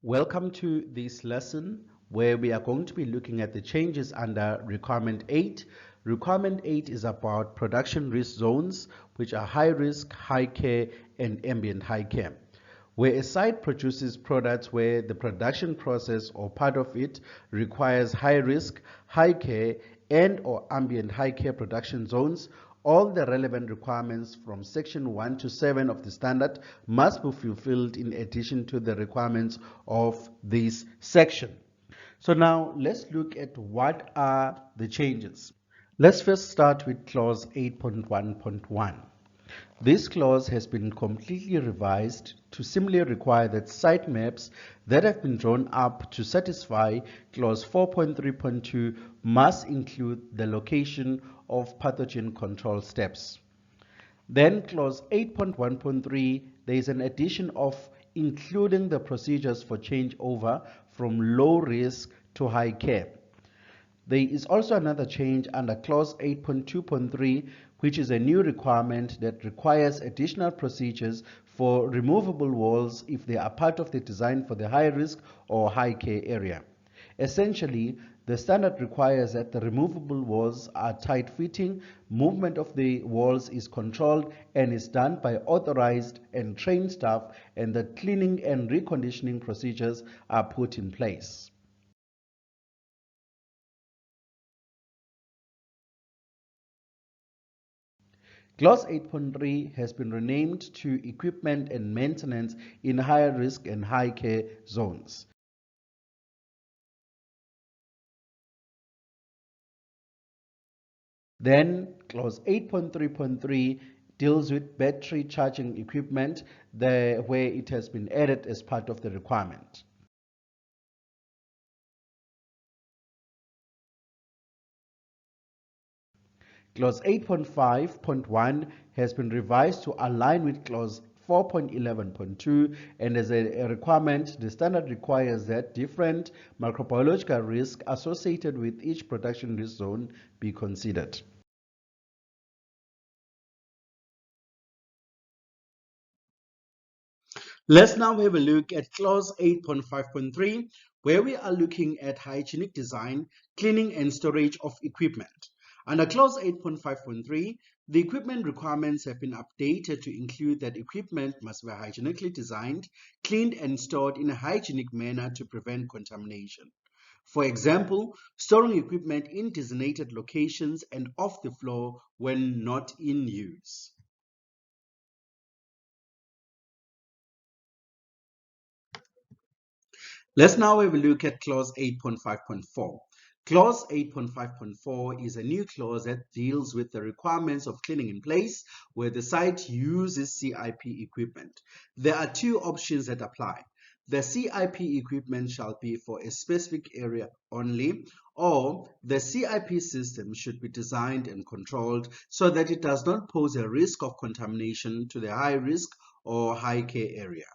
Welcome to this lesson where we are going to be looking at the changes under Requirement 8. Requirement 8 is about production risk zones, which are high risk, high care, and ambient high care. Where a site produces products where the production process or part of it requires high risk, high care, and or ambient high care production zones, all the relevant requirements from section 1 to 7 of the standard must be fulfilled in addition to the requirements of this section. So now let's look at what are the changes. Let's first start with clause 8.1.1. This clause has been completely revised to simply require that site maps that have been drawn up to satisfy clause 4.3.2 must include the location of pathogen control steps. Then clause 8.1.3, there is an addition of including the procedures for changeover from low risk to high care. There is also another change under clause 8.2.3, which is a new requirement that requires additional procedures for removable walls if they are part of the design for the high risk or high care area. Essentially, the standard requires that the removable walls are tight fitting, movement of the walls is controlled and is done by authorized and trained staff, and that cleaning and reconditioning procedures are put in place. Clause 8.3 has been renamed to Equipment and Maintenance in Higher Risk and High Care Zones. Then clause 8.3.3 deals with battery charging equipment where it has been added as part of the requirement. Clause 8.5.1 has been revised to align with clause 4.11.2, and as a requirement, the standard requires that different microbiological risks associated with each production risk zone be considered. Let's now have a look at clause 8.5.3, where we are looking at hygienic design, cleaning and storage of equipment. Under clause 8.5.3, the equipment requirements have been updated to include that equipment must be hygienically designed, cleaned and stored in a hygienic manner to prevent contamination. For example, storing equipment in designated locations and off the floor when not in use. Let's now have a look at clause 8.5.4. Clause 8.5.4 is a new clause that deals with the requirements of cleaning in place where the site uses CIP equipment. There are two options that apply. The CIP equipment shall be for a specific area only, or the CIP system should be designed and controlled so that it does not pose a risk of contamination to the high risk or high care area.